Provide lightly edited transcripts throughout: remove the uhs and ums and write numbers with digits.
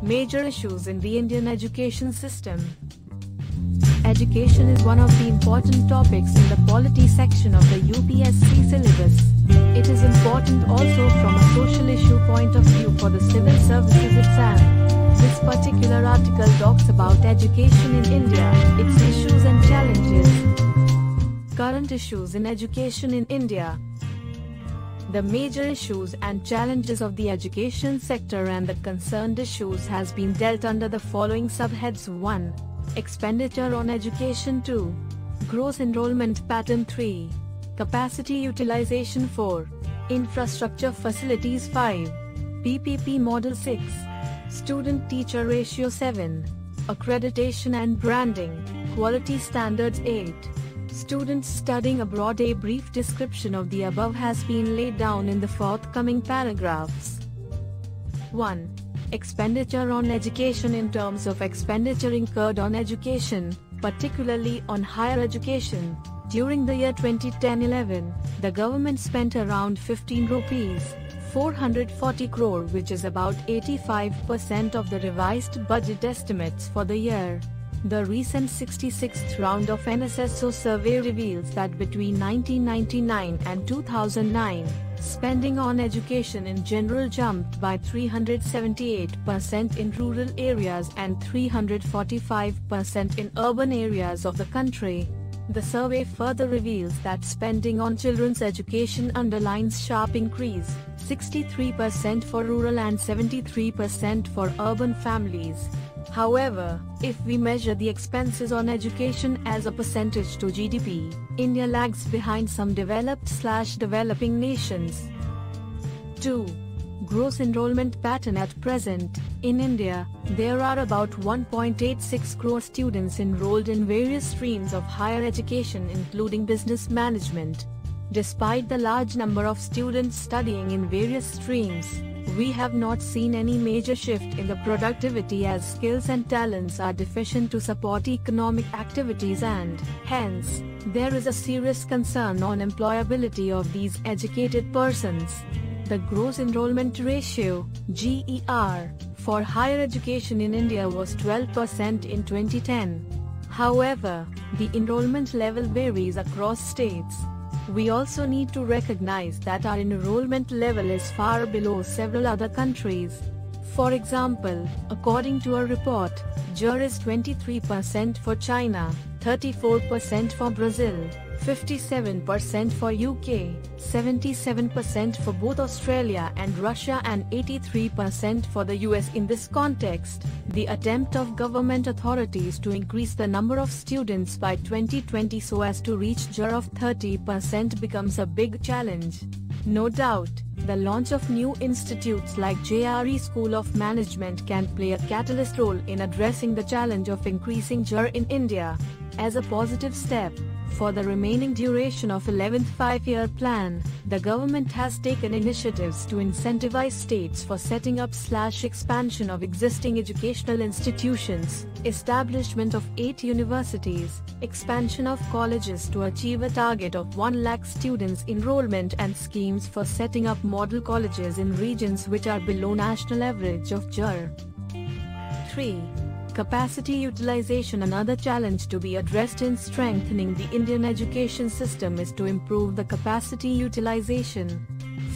Major issues in the Indian education system. Education is one of the important topics in the polity section of the UPSC syllabus. It is important also from a social issue point of view for the civil services exam. This particular article talks about education in India, its issues and challenges. Current issues in education in India. The major issues and challenges of the education sector and the concerned issues has been dealt under the following subheads: 1. Expenditure on education. 2. Gross enrollment pattern. 3. Capacity utilization. 4. Infrastructure facilities. 5. PPP model. 6. Student-teacher ratio. 7. Accreditation and branding, quality standards. 8. Students studying abroad. A brief description of the above has been laid down in the forthcoming paragraphs. 1. Expenditure on education. In terms of expenditure incurred on education, particularly on higher education, during the year 2010-11, the government spent around 15 rupees 440 crore, which is about 85% of the revised budget estimates for the year. The recent 66th round of NSSO survey reveals that between 1999 and 2009, spending on education in general jumped by 378% in rural areas and 345% in urban areas of the country. The survey further reveals that spending on children's education underlines sharp increase, 63% for rural and 73% for urban families. However, if we measure the expenses on education as a percentage to GDP, India lags behind some developed/developing nations. 2. Gross enrollment pattern. At present, in India, there are about 1.86 crore students enrolled in various streams of higher education including business management. Despite the large number of students studying in various streams, we have not seen any major shift in the productivity as skills and talents are deficient to support economic activities and, hence, there is a serious concern on employability of these educated persons. The gross enrollment ratio, GER, for higher education in India was 12% in 2010. However, the enrollment level varies across states. We also need to recognize that our enrollment level is far below several other countries. For example, according to a report, GER is 23% for China, 34% for Brazil, 57% for UK, 77% for both Australia and Russia and 83% for the US. In this context, the attempt of government authorities to increase the number of students by 2020 so as to reach GER of 30% becomes a big challenge. No doubt, the launch of new institutes like JRE School of Management can play a catalyst role in addressing the challenge of increasing GER in India. As a positive step, for the remaining duration of 11th Five-Year Plan, the government has taken initiatives to incentivize states for setting up/expansion of existing educational institutions, establishment of 8 universities, expansion of colleges to achieve a target of 1 lakh students enrollment and schemes for setting up model colleges in regions which are below national average of GER. 3. Capacity utilization. Another challenge to be addressed in strengthening the Indian education system is to improve the capacity utilization.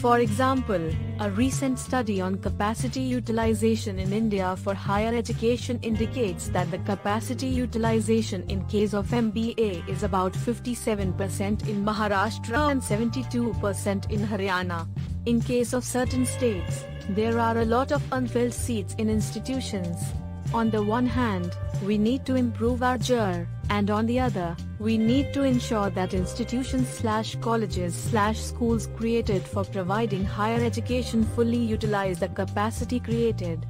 For example, a recent study on capacity utilization in India for higher education indicates that the capacity utilization in case of MBA is about 57% in Maharashtra and 72% in Haryana. In case of certain states, there are a lot of unfilled seats in institutions. On the one hand, we need to improve our GER, and on the other, we need to ensure that institutions/colleges/schools created for providing higher education fully utilize the capacity created.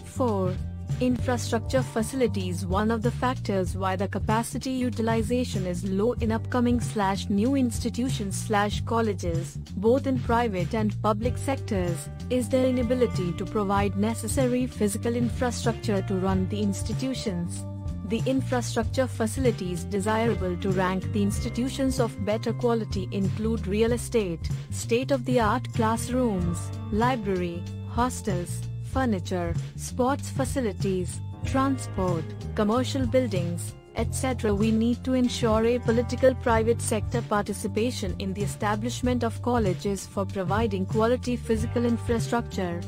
4. Infrastructure facilities. One of the factors why the capacity utilization is low in upcoming/new institutions/colleges, both in private and public sectors, is their inability to provide necessary physical infrastructure to run the institutions. The infrastructure facilities desirable to rank the institutions of better quality include real estate, state-of-the-art classrooms, library, hostels, furniture, sports facilities, transport, commercial buildings, etc. We need to ensure a political private sector participation in the establishment of colleges for providing quality physical infrastructure.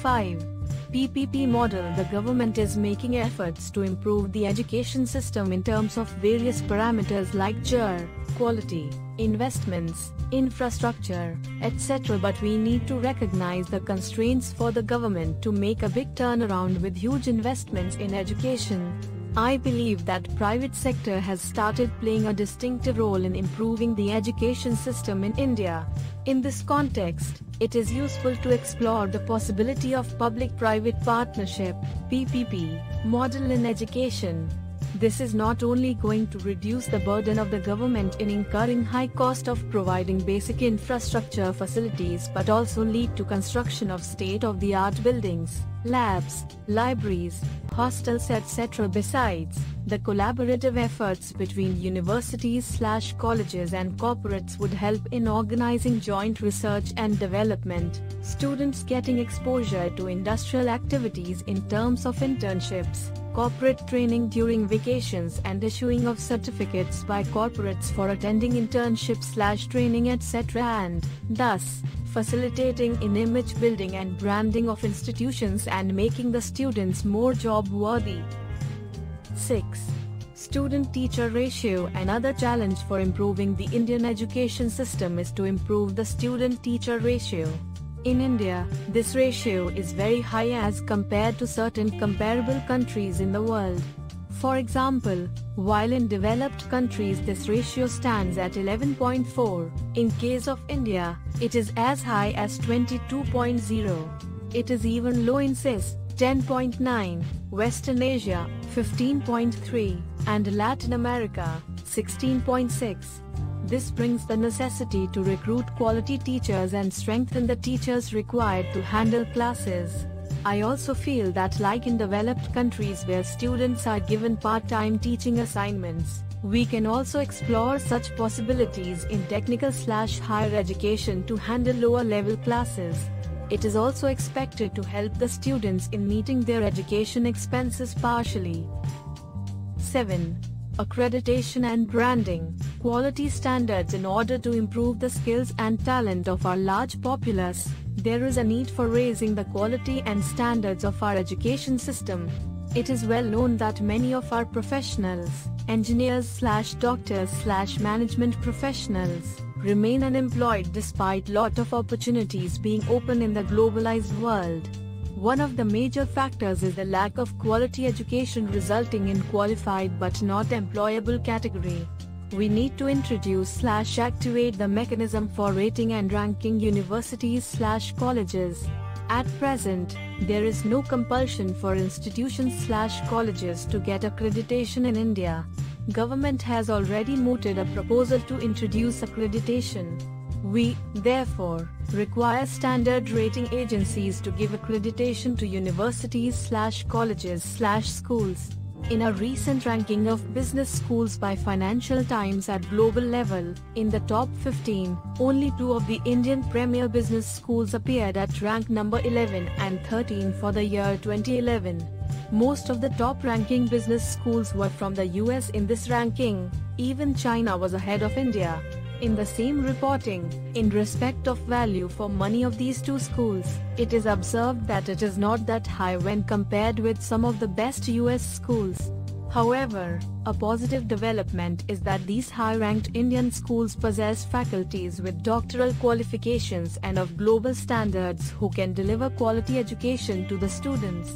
5. PPP model. The government is making efforts to improve the education system in terms of various parameters like GR, quality, investments, infrastructure, etc. But we need to recognize the constraints for the government to make a big turnaround with huge investments in education. I believe that private sector has started playing a distinctive role in improving the education system in India. In this context, it is useful to explore the possibility of public-private partnership (PPP) model in education. This is not only going to reduce the burden of the government in incurring high cost of providing basic infrastructure facilities but also lead to construction of state-of-the-art buildings, labs, libraries, hostels etc. Besides, the collaborative efforts between universities/colleges and corporates would help in organizing joint research and development, students getting exposure to industrial activities in terms of internships, corporate training during vacations and issuing of certificates by corporates for attending internships/training etc. and, thus, facilitating in image building and branding of institutions and making the students more job-worthy. 6. Student-teacher ratio. Another challenge for improving the Indian education system is to improve the student-teacher ratio. In India, this ratio is very high as compared to certain comparable countries in the world. For example, while in developed countries this ratio stands at 11.4, in case of India, it is as high as 22.0. It is even low in CIS, 10.9, Western Asia, 15.3, and Latin America, 16.6. This brings the necessity to recruit quality teachers and strengthen the teachers required to handle classes. I also feel that like in developed countries where students are given part-time teaching assignments, we can also explore such possibilities in technical/higher education to handle lower-level classes. It is also expected to help the students in meeting their education expenses partially. 7. Accreditation and branding. Quality standards. In order to improve the skills and talent of our large populace, there is a need for raising the quality and standards of our education system. It is well known that many of our professionals, engineers/doctors/management professionals, remain unemployed despite lot of opportunities being open in the globalized world. One of the major factors is the lack of quality education resulting in qualified but not employable category. We need to introduce/activate the mechanism for rating and ranking universities/colleges. At present, there is no compulsion for institutions/colleges to get accreditation in India. Government has already mooted a proposal to introduce accreditation. We, therefore, require standard rating agencies to give accreditation to universities/colleges/schools. In a recent ranking of business schools by Financial Times at global level, in the top 15, only 2 of the Indian premier business schools appeared at rank number 11 and 13 for the year 2011. Most of the top-ranking business schools were from the US in this ranking. Even China was ahead of India. In the same reporting, in respect of value for money of these 2 schools, it is observed that it is not that high when compared with some of the best US schools. However, a positive development is that these high-ranked Indian schools possess faculties with doctoral qualifications and of global standards who can deliver quality education to the students.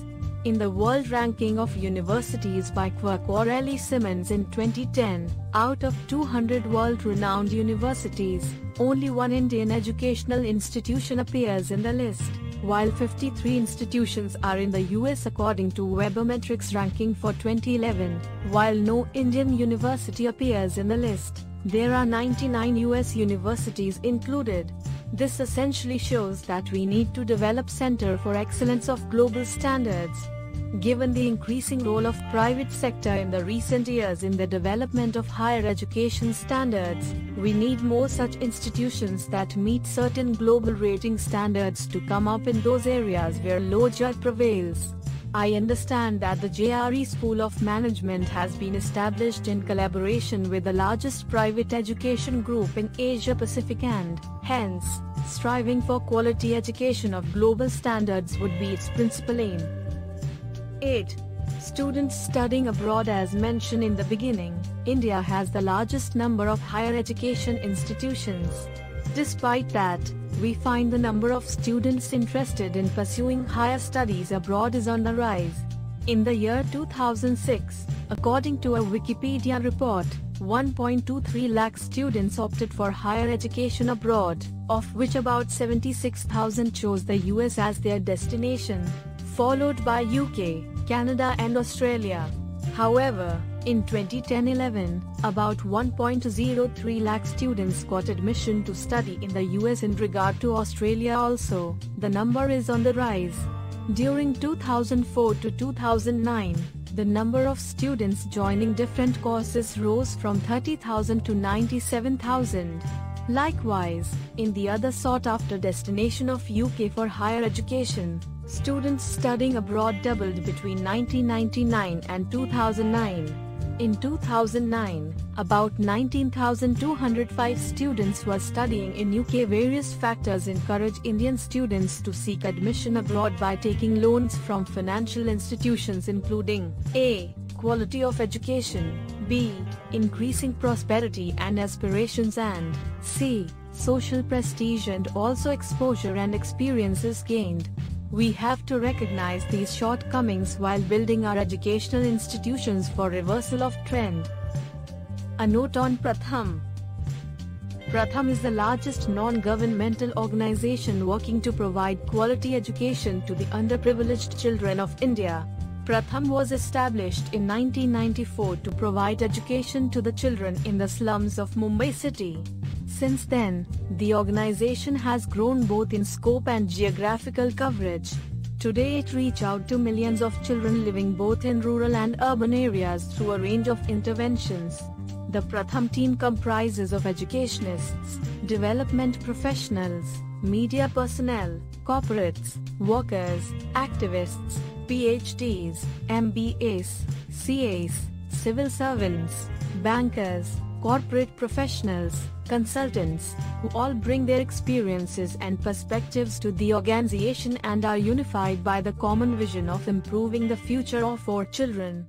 In the world ranking of universities by Quarelli-Simmons in 2010, out of 200 world-renowned universities, only 1 Indian educational institution appears in the list, while 53 institutions are in the US according to Webometrics ranking for 2011. While no Indian university appears in the list, there are 99 US universities included. This essentially shows that we need to develop Center for Excellence of Global Standards. Given the increasing role of private sector in the recent years in the development of higher education standards, we need more such institutions that meet certain global rating standards to come up in those areas where low JET prevails. I understand that the JRE School of Management has been established in collaboration with the largest private education group in Asia Pacific and, hence, striving for quality education of global standards would be its principal aim. 8. Students studying abroad. As mentioned in the beginning, India has the largest number of higher education institutions. Despite that, we find the number of students interested in pursuing higher studies abroad is on the rise. In the year 2006, according to a Wikipedia report, 1.23 lakh students opted for higher education abroad, of which about 76,000 chose the US as their destination, followed by UK, Canada and Australia. However, in 2010-11, about 1.03 lakh students got admission to study in the US. In regard to Australia also, the number is on the rise. During 2004 to 2009, the number of students joining different courses rose from 30,000 to 97,000. Likewise, in the other sought-after destination of UK for higher education, students studying abroad doubled between 1999 and 2009. In 2009, about 19,205 students were studying in UK. Various factors encourage Indian students to seek admission abroad by taking loans from financial institutions including A. Quality of education, B. Increasing prosperity and aspirations, and C. Social prestige and also exposure and experiences gained. We have to recognize these shortcomings while building our educational institutions for reversal of trend. A note on Pratham. Pratham is the largest non-governmental organization working to provide quality education to the underprivileged children of India. Pratham was established in 1994 to provide education to the children in the slums of Mumbai city. Since then, the organization has grown both in scope and geographical coverage. Today it reaches out to millions of children living both in rural and urban areas through a range of interventions. The Pratham team comprises of educationists, development professionals, media personnel, corporates, workers, activists, PhDs, MBAs, CAs, civil servants, bankers, corporate professionals, consultants, who all bring their experiences and perspectives to the organization and are unified by the common vision of improving the future of our children.